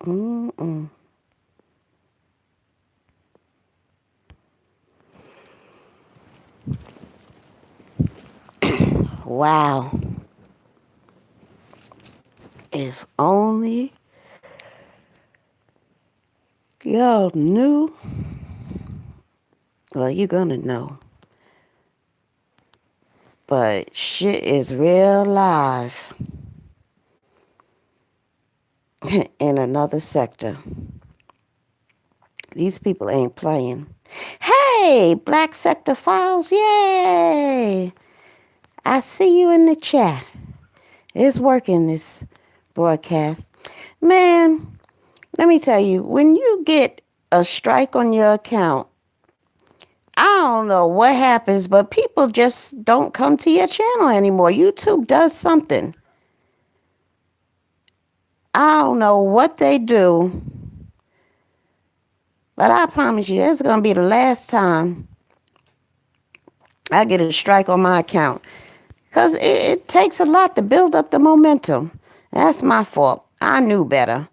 Mm-mm. Wow. If only y'all knew. Well, you're gonna know. But shit is real live in another sector. These people ain't playing. Hey, Black Sector Files, yay! I see you in the chat. It's working, this broadcast. Man, let me tell you, when you get a strike on your account, I don't know what happens, but people just don't come to your channel anymore. YouTube does something. I don't know what they do, but I promise you, it's going to be the last time I get a strike on my account. Because it takes a lot to build up the momentum. That's my fault. I knew better.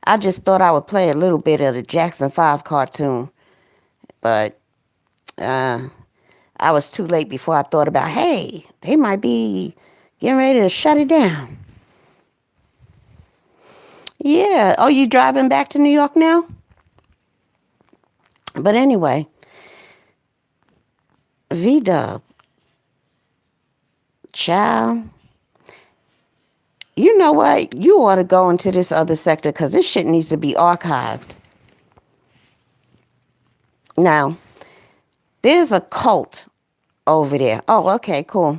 I just thought I would play a little bit of the Jackson 5 cartoon. But I was too late before I thought about, hey, they might be getting ready to shut it down. Yeah. Oh, you driving back to New York now? But anyway, V-Dub, child, you know what? You ought to go into this other sector because this shit needs to be archived. Now, there's a cult over there. Oh, okay, cool.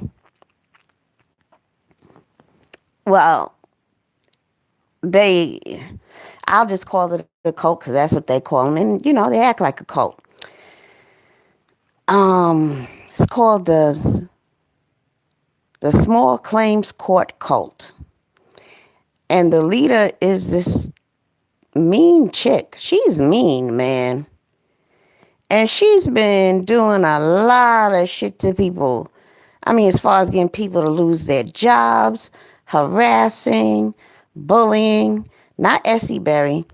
Well, I'll just call it a cult because that's what they call them. And, they act like a cult. It's called the Small Claims Court Cult. And the leader is this mean chick. She's mean, man. And she's been doing a lot of shit to people. I mean, as far as getting people to lose their jobs, harassing, bullying. Not Essie Berry.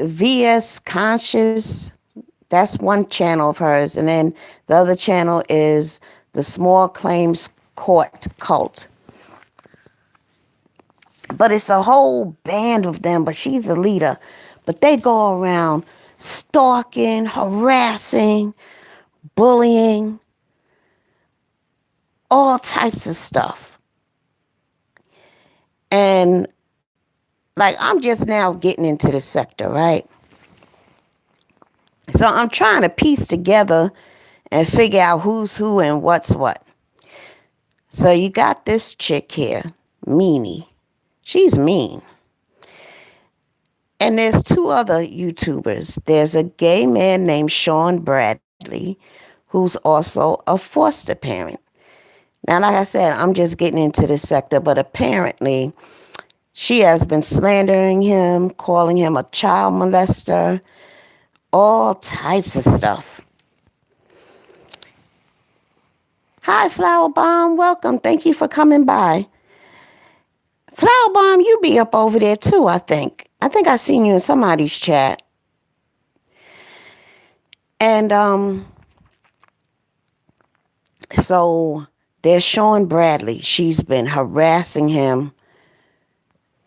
VS Conscious. That's one channel of hers. And then the other channel is the Small Claims Court Cult. But it's a whole band of them, but she's the leader. But they go around stalking, harassing, bullying, all types of stuff. And like, I'm just now getting into the sector, right? So I'm trying to piece together and figure out who's who and what's what. So you got this chick here, Meanie. She's mean. And there's two other YouTubers. There's a gay man named Sean Bradley, who's also a foster parent. Now, like I said, I'm just getting into this sector, but apparently she has been slandering him, calling him a child molester, all types of stuff. Hi, Flower Bomb. Welcome. Thank you for coming by. Flower Bomb, you be up over there too, I think. I think I seen you in somebody's chat. And so there's Sean Bradley. She's been harassing him,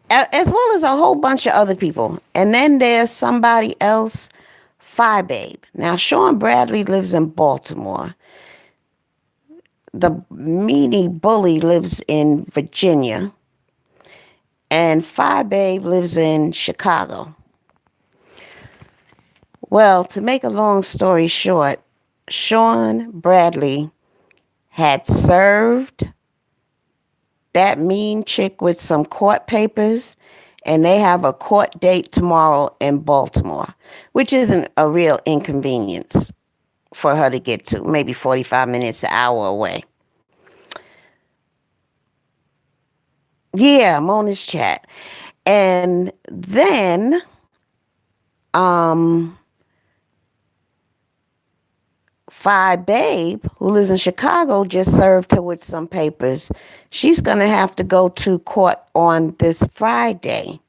as well as a whole bunch of other people. And then there's somebody else, Phi Babe. Now, Sean Bradley lives in Baltimore. The meanie bully lives in Virginia. And Phi Babe lives in Chicago. Well, to make a long story short, Sean Bradley had served that mean chick with some court papers, and they have a court date tomorrow in Baltimore, which isn't a real inconvenience for her to get to, maybe 45 minutes, an hour away. Yeah, Mona's chat. And then Phi Babe, who lives in Chicago, just served her with some papers. She's going to have to go to court on this Friday,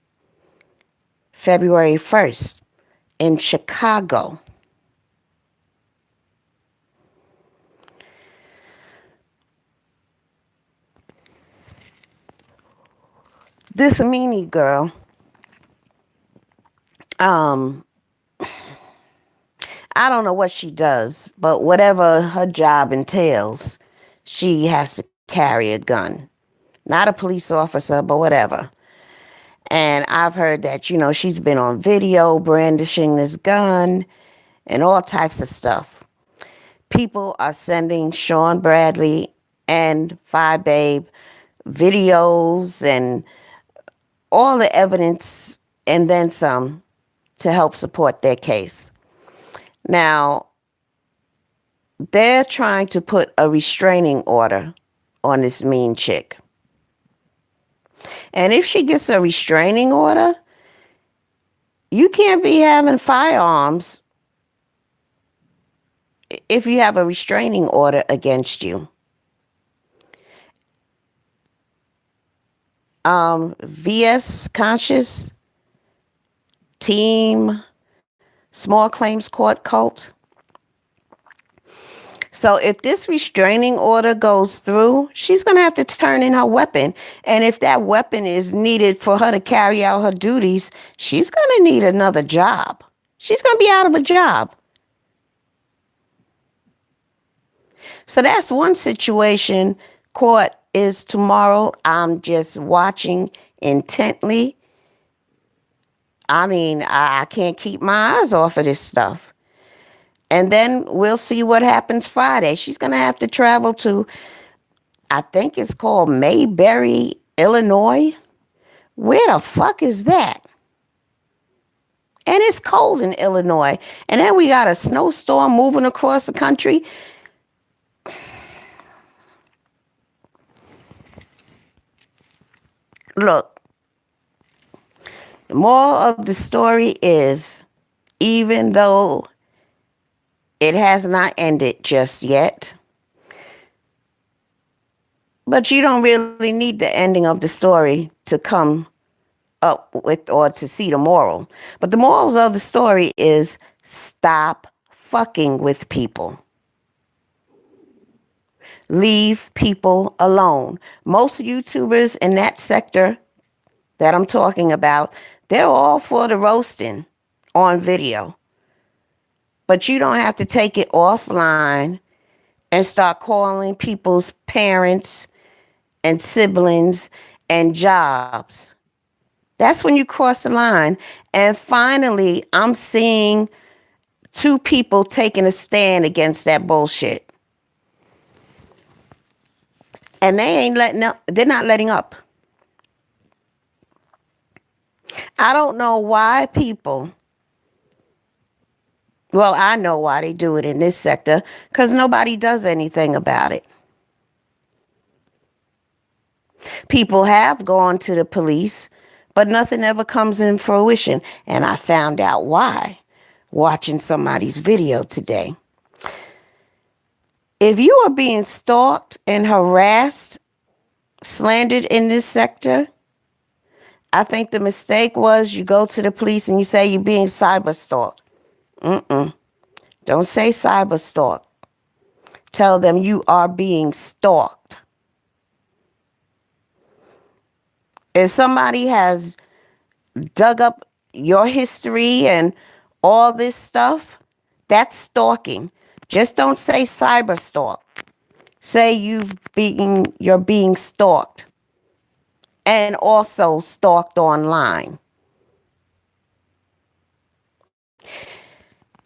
February 1st, in Chicago. This Amini girl, I don't know what she does, but whatever her job entails, she has to carry a gun. Not a police officer, but whatever. And I've heard that, she's been on video brandishing this gun and all types of stuff. People are sending Sean Bradley and Phi Babe videos and all the evidence and then some to help support their case. Now, they're trying to put a restraining order on this mean chick. And if she gets a restraining order, you can't be having firearms if you have a restraining order against you. VS Conscious Team Small Claims Court Cult. So if this restraining order goes through, she's going to have to turn in her weapon. And if that weapon is needed for her to carry out her duties, she's going to need another job. She's going to be out of a job. So that's one situation. Court is tomorrow. I'm just watching intently. I mean, I can't keep my eyes off of this stuff. And then we'll see what happens Friday. She's going to have to travel to, I think it's called Mayberry, Illinois. Where the fuck is that? And it's cold in Illinois. And then we got a snowstorm moving across the country. Look, the moral of the story is, even though it has not ended just yet, but you don't really need the ending of the story to come up with or to see the moral. But the morals of the story is stop fucking with people. Leave people alone. Most YouTubers in that sector that I'm talking about, they're all for the roasting on video. But you don't have to take it offline and start calling people's parents and siblings and jobs. That's when you cross the line. And finally, I'm seeing two people taking a stand against that bullshit. And they ain't letting up. They're not letting up. I don't know why people, well, I know why they do it in this sector, because nobody does anything about it. People have gone to the police, but nothing ever comes in fruition. And I found out why watching somebody's video today. If you are being stalked and harassed, slandered in this sector, I think the mistake was you go to the police and you say you're being cyber stalked. Don't say cyber stalked. Tell them you are being stalked. If somebody has dug up your history and all this stuff, that's stalking. Just don't say cyber stalk. Say you're being stalked. And also stalked online.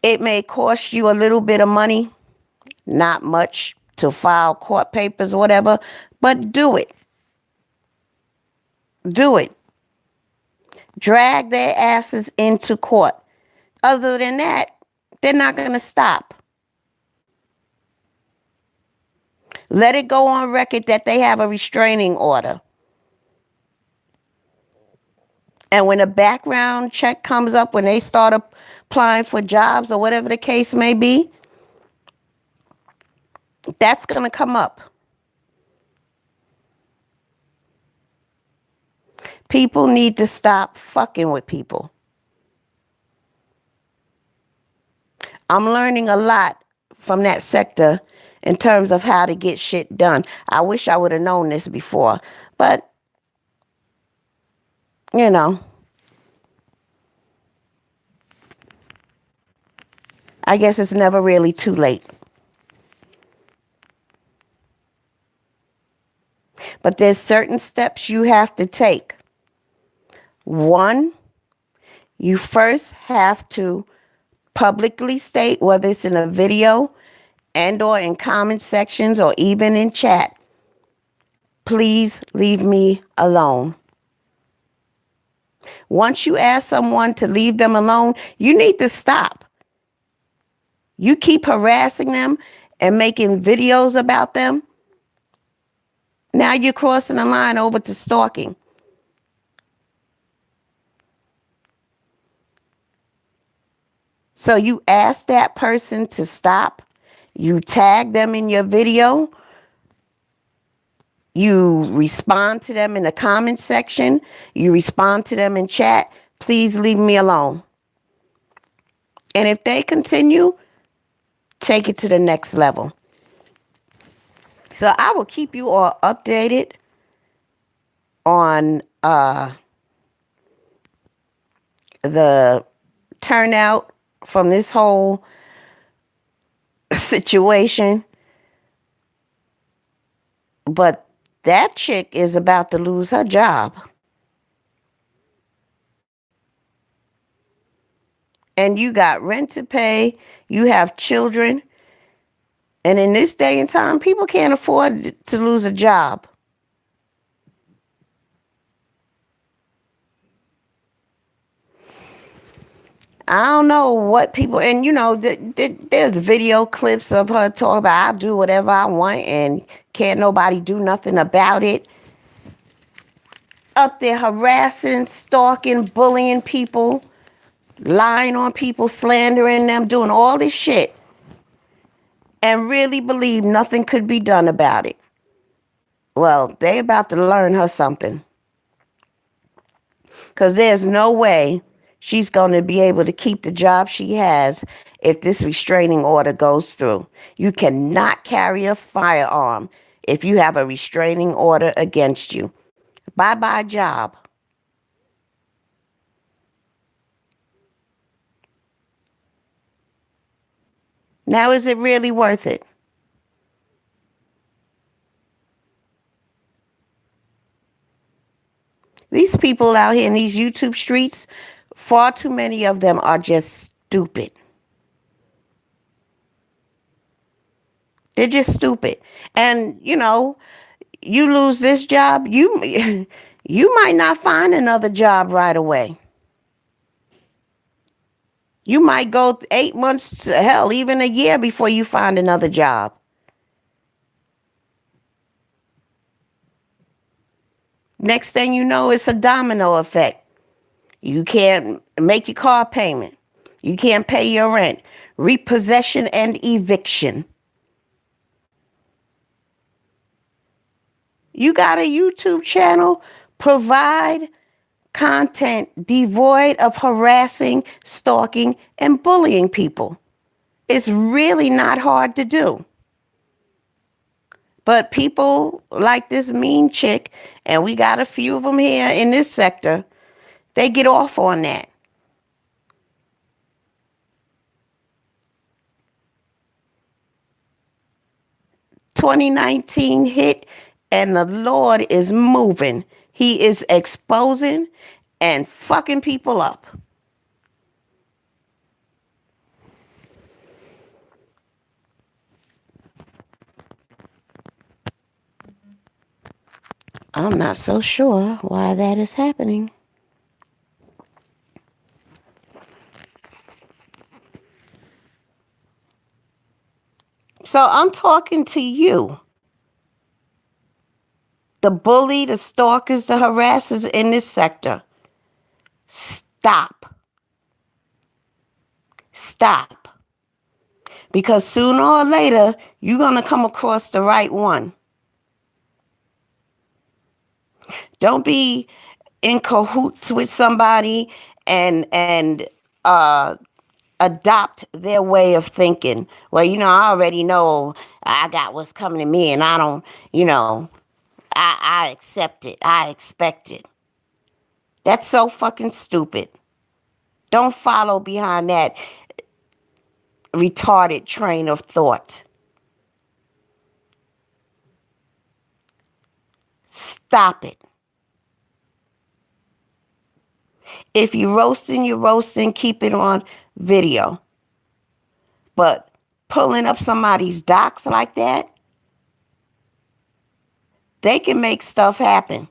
It may cost you a little bit of money, not much, to file court papers or whatever, but do it. Do it. Drag their asses into court. Other than that, they're not going to stop. Let it go on record that they have a restraining order. And when a background check comes up, when they start applying for jobs or whatever the case may be, That's going to come up. People need to stop fucking with people. I'm learning a lot from that sector in terms of how to get shit done. I wish I would have known this before, but you know, I guess it's never really too late. But there's certain steps you have to take. One, you first have to publicly state, whether it's in a video and or in comment sections or even in chat, please leave me alone. Once you ask someone to leave them alone, you need to stop. You keep harassing them and making videos about them. Now you're crossing the line over to stalking. So you ask that person to stop. You tag them in your video. You respond to them in the comment section. You respond to them in chat. Please leave me alone. And if they continue, take it to the next level. So I will keep you all updated on the turnout from this whole situation. But that chick is about to lose her job. And you got rent to pay. You have children. And in this day and time, people can't afford to lose a job. I don't know what people, and you know, there's video clips of her talking about, I'll do whatever I want and can't nobody do nothing about it. Up there harassing, stalking, bullying people, lying on people, slandering them, doing all this shit. And really believe nothing could be done about it. Well, they about to learn her something. Because there's no way she's going to be able to keep the job she has if this restraining order goes through. You cannot carry a firearm if you have a restraining order against you. Bye-bye job. Now, is it really worth it? These people out here in these YouTube streets, far too many of them are just stupid. They're just stupid. And, you know, you lose this job, you might not find another job right away. You might go 8 months to hell, even a year before you find another job. Next thing you know, it's a domino effect. You can't make your car payment. You can't pay your rent. Repossession and eviction. You got a YouTube channel? Provide content devoid of harassing, stalking, and bullying people. It's really not hard to do. But people like this mean chick, and we got a few of them here in this sector, they get off on that. "2019 hit, and the Lord is moving. He is exposing and fucking people up." I'm not so sure why that is happening. So I'm talking to you. The bully, the stalkers, the harassers in this sector. Stop. Stop. Because sooner or later, you're going to come across the right one. Don't be in cahoots with somebody and adopt their way of thinking. Well, I already know I got what's coming to me, and I don't, I accept it. I expect it. That's so fucking stupid. Don't follow behind that retarded train of thought. Stop it. If you're roasting, keep it on video. But pulling up somebody's docs like that, they can make stuff happen.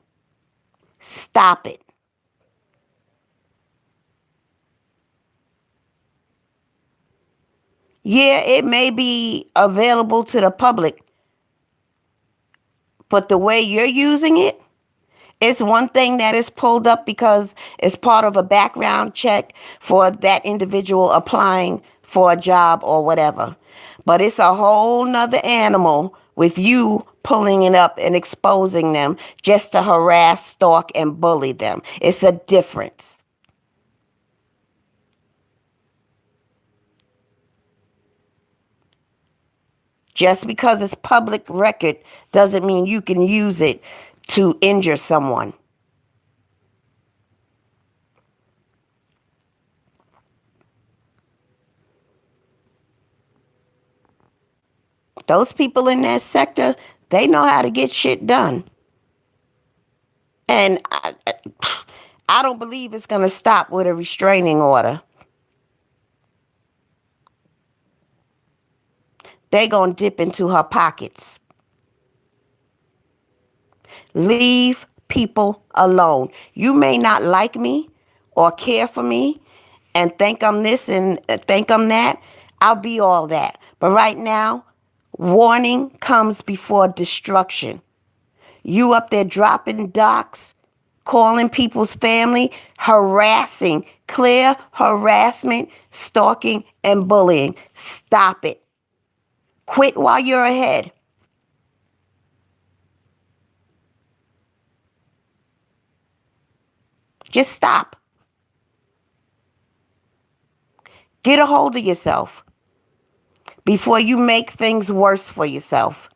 Stop it. Yeah, it may be available to the public, but the way you're using it, it's one thing that is pulled up because it's part of a background check for that individual applying for a job or whatever. But it's a whole nother animal with you pulling it up and exposing them just to harass, stalk, and bully them. It's a difference. Just because it's public record doesn't mean you can use it to injure someone. Those people in that sector, they know how to get shit done. And I don't believe it's going to stop with a restraining order. They going to dip into her pockets. Leave people alone. You may not like me or care for me and think I'm this and think I'm that. I'll be all that. But right now, warning comes before destruction. You up there dropping docs, calling people's family, harassing, clear harassment, stalking, and bullying. Stop it. Quit while you're ahead. Just stop. Get a hold of yourself before you make things worse for yourself.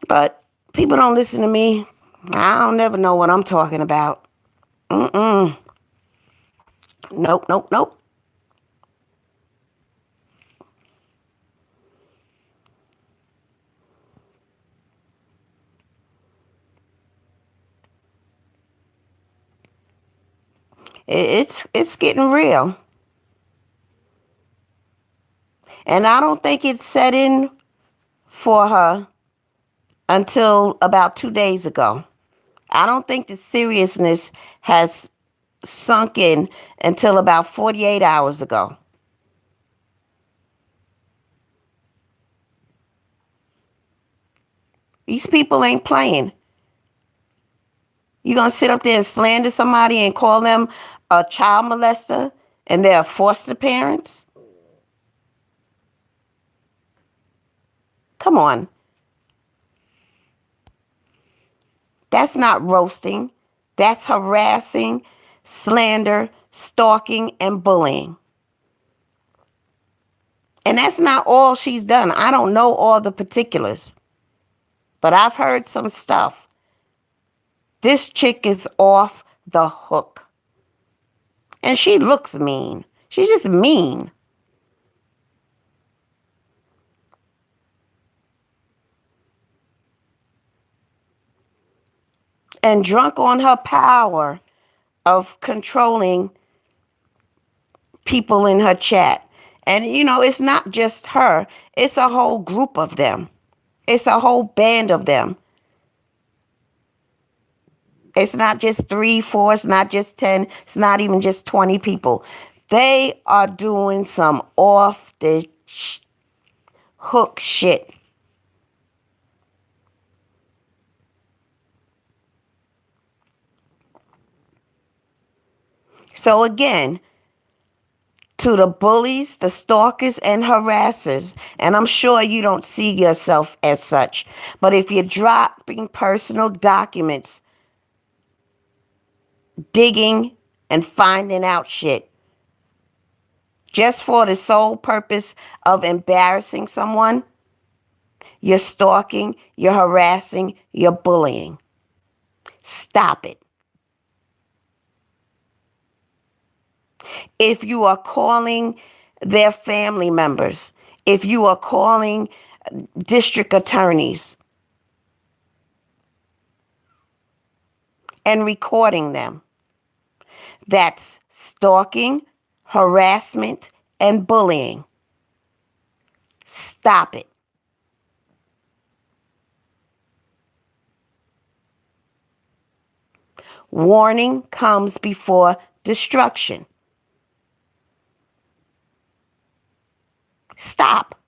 But people don't listen to me. I don't never know what I'm talking about. Nope, nope, nope. It's getting real. And I don't think it's set in for her until about 2 days ago. I don't think the seriousness has sunk in until about 48 hours ago. These people ain't playing. You gonna sit up there and slander somebody and call them a child molester and they're foster parents? Come on. That's not roasting. That's harassing, slander, stalking, and bullying. And that's not all she's done. I don't know all the particulars, but I've heard some stuff. This chick is off the hook. And she looks mean. She's just mean. And drunk on her power of controlling people in her chat. And, it's not just her. It's a whole group of them. It's a whole band of them. It's not just 3, 4. It's not just 10. It's not even just 20 people. They are doing some off the hook shit. So again, to the bullies, the stalkers, and harassers, and I'm sure you don't see yourself as such, but if you're dropping personal documents, digging and finding out shit just for the sole purpose of embarrassing someone, you're stalking, you're harassing, you're bullying. Stop it. If you are calling their family members, if you are calling district attorneys and recording them, that's stalking, harassment, and bullying. Stop it. Warning comes before destruction. Stop.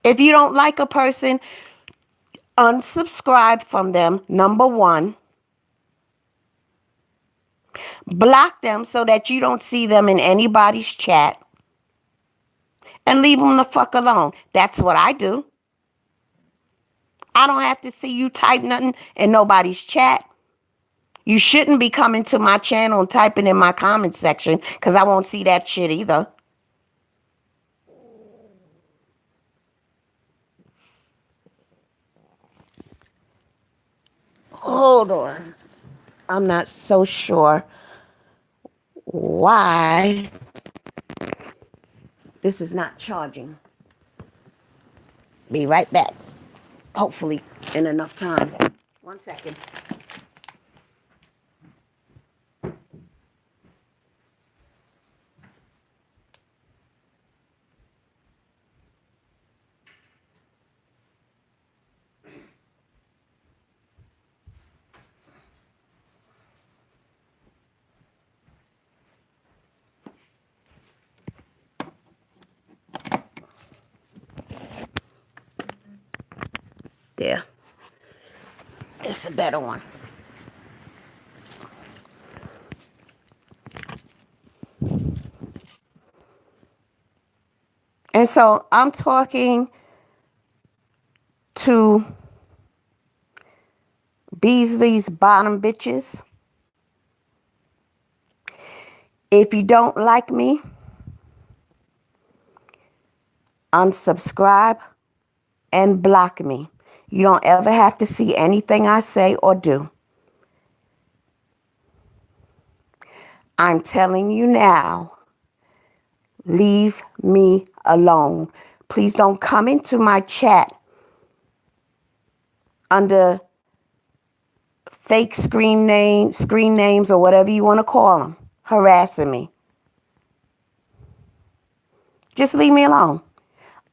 If you don't like a person, unsubscribe from them, number one. Block them so that you don't see them in anybody's chat. And leave them the fuck alone. That's what I do. I don't have to see you type nothing in nobody's chat. You shouldn't be coming to my channel and typing in my comment section because I won't see that shit either. Hold on. I'm not so sure why this is not charging. Be right back. Hopefully in enough time. 1 second. There. It's a better one. And so I'm talking to Beasley's bottom bitches. If you don't like me, unsubscribe and block me. You don't ever have to see anything I say or do. I'm telling you now, leave me alone. Please don't come into my chat under fake screen names or whatever you want to call them, harassing me. Just leave me alone.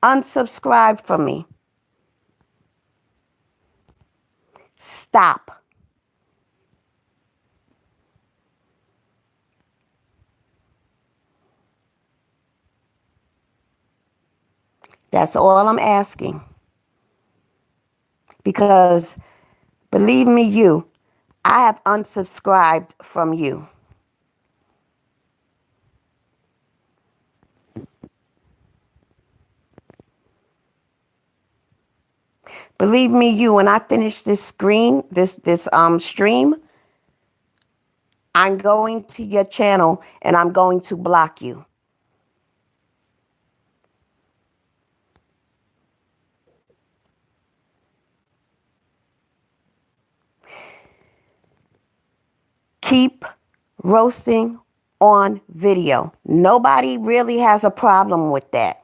Unsubscribe from me. Stop. That's all I'm asking. Because, believe me, I have unsubscribed from you. Believe me, when I finish this stream, I'm going to your channel and I'm going to block you. Keep roasting on video. Nobody really has a problem with that.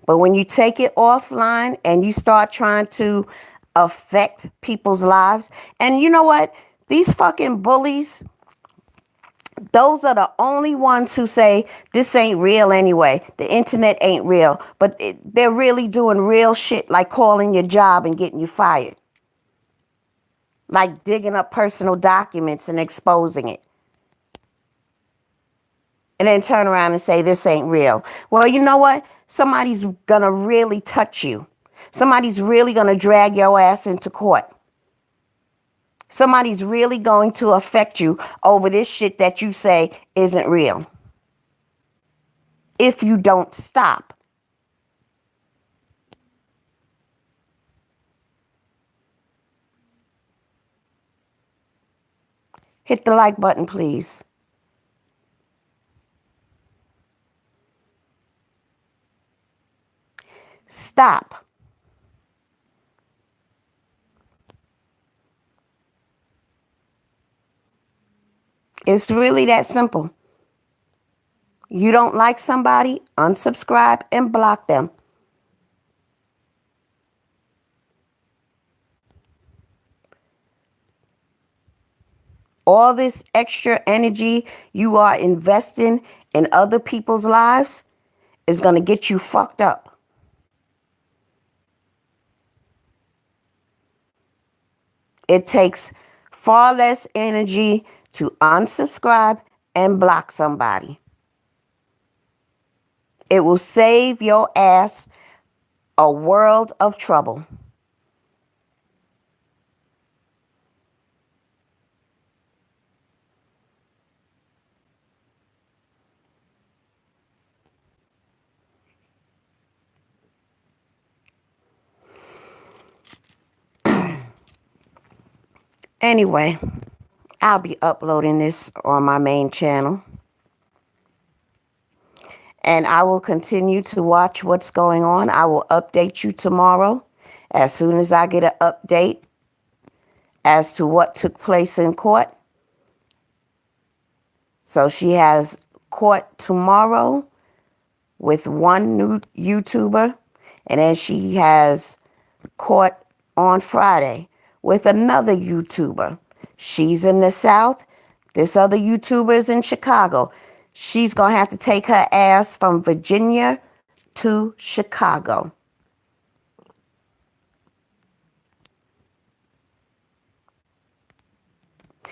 But when you take it offline and you start trying to affect people's lives, and you know what? These fucking bullies, those are the only ones who say this ain't real anyway. The internet ain't real. But they're really doing real shit like calling your job and getting you fired. Like digging up personal documents and exposing it. And then turn around and say this ain't real. Well, you know what? Somebody's going to really touch you. Somebody's really going to drag your ass into court. Somebody's really going to affect you over this shit that you say isn't real. If you don't stop. Hit the like button, please. Stop. It's really that simple. You don't like somebody, unsubscribe and block them. All this extra energy you are investing in other people's lives is going to get you fucked up. It takes far less energy to unsubscribe and block somebody. It will save your ass a world of trouble. Anyway, I'll be uploading this on my main channel. And I will continue to watch what's going on. I will update you tomorrow as soon as I get an update as to what took place in court. So she has court tomorrow with one new YouTuber. And then she has court on Friday with another YouTuber. She's in the South. This other YouTuber is in Chicago. She's going to have to take her ass from Virginia to Chicago.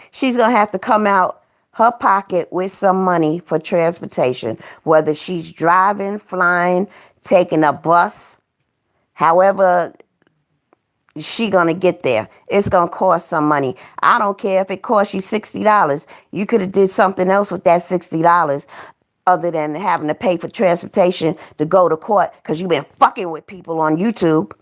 She's going to have to come out her pocket with some money for transportation, whether she's driving, flying, taking a bus, however she gonna get there. It's gonna cost some money. I don't care if it costs you $60. You could have did something else with that $60 other than having to pay for transportation to go to court because you've been fucking with people on YouTube.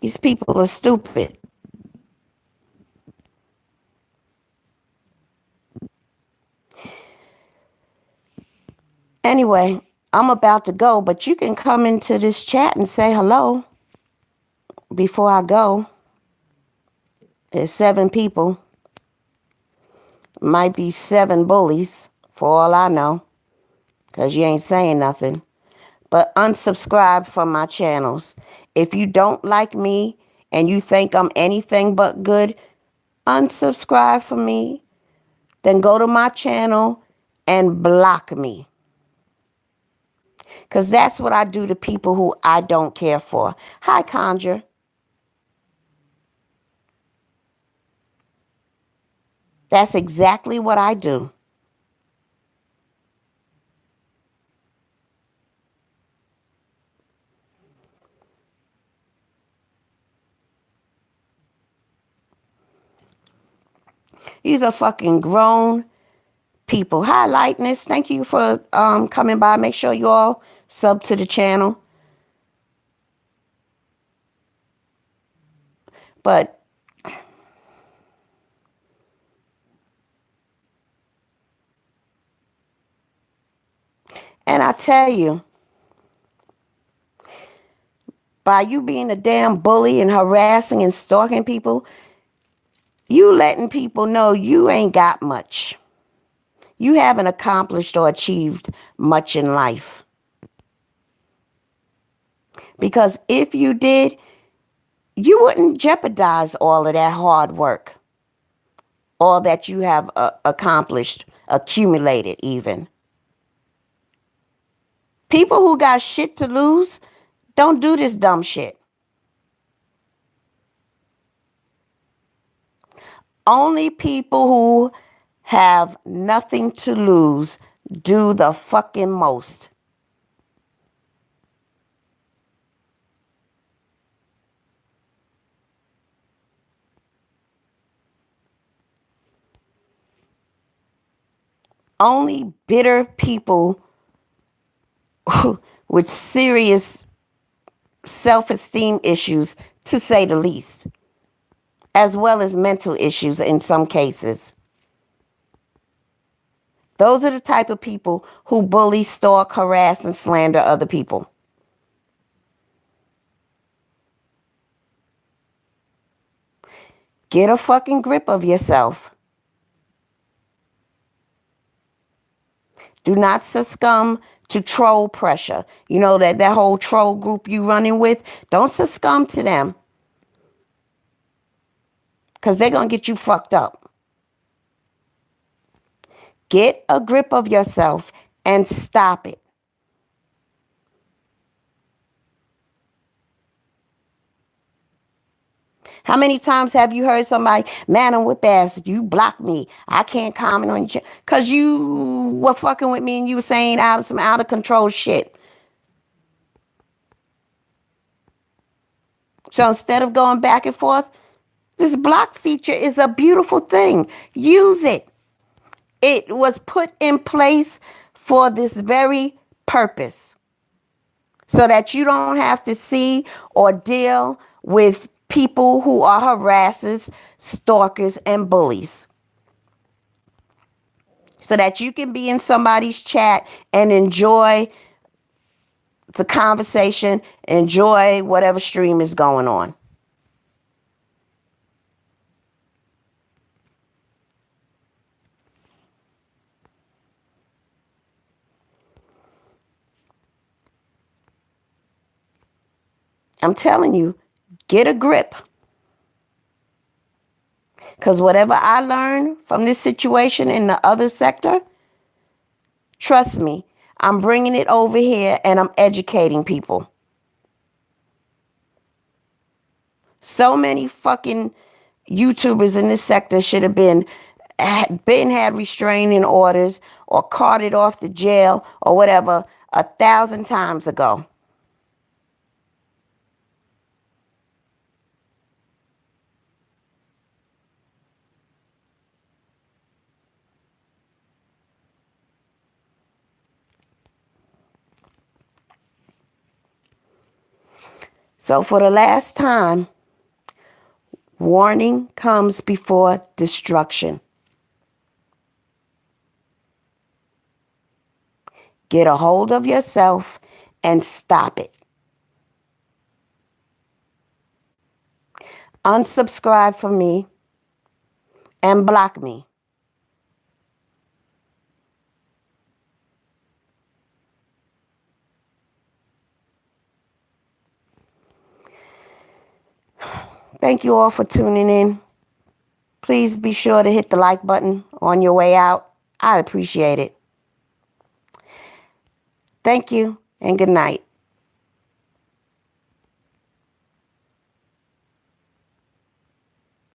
These people are stupid. Anyway, I'm about to go, but you can come into this chat and say hello before I go. There's 7 people. Might be 7 bullies, for all I know, because you ain't saying nothing. But unsubscribe from my channels. If you don't like me and you think I'm anything but good, unsubscribe from me. Then go to my channel and block me. Because that's what I do to people who I don't care for. Hi, Conjure. That's exactly what I do. These are fucking grown people. Hi, Lightness. Thank you for coming by. Make sure you all sub to the channel. But and I tell you, by you being a damn bully and harassing and stalking people, you letting people know you ain't got much. You haven't accomplished or achieved much in life. Because if you did, you wouldn't jeopardize all of that hard work. All that you have accomplished, accumulated even. People who got shit to lose don't do this dumb shit. Only people who have nothing to lose. Do the fucking most. Only bitter people with serious self-esteem issues, to say the least, as well as mental issues in some cases. Those are the type of people who bully, stalk, harass, and slander other people. Get a fucking grip of yourself. Do not succumb to troll pressure. You know that whole troll group you running with? Don't succumb to them. Because they're going to get you fucked up. Get a grip of yourself and stop it. How many times have you heard somebody, man, I'm with Bass, you blocked me. I can't comment on you. Because you were fucking with me and you were saying some out of control shit. So instead of going back and forth, this block feature is a beautiful thing. Use it. It was put in place for this very purpose. So that you don't have to see or deal with people who are harassers, stalkers, and bullies. So that you can be in somebody's chat and enjoy the conversation, enjoy whatever stream is going on. I'm telling you, get a grip. Because whatever I learned from this situation in the other sector, trust me, I'm bringing it over here and I'm educating people. So many fucking YouTubers in this sector should have had restraining orders or carted off to jail or whatever 1,000 times ago. So for the last time, warning comes before destruction. Get a hold of yourself and stop it. Unsubscribe from me and block me. Thank you all for tuning in. Please be sure to hit the like button on your way out. I'd appreciate it. Thank you and good night.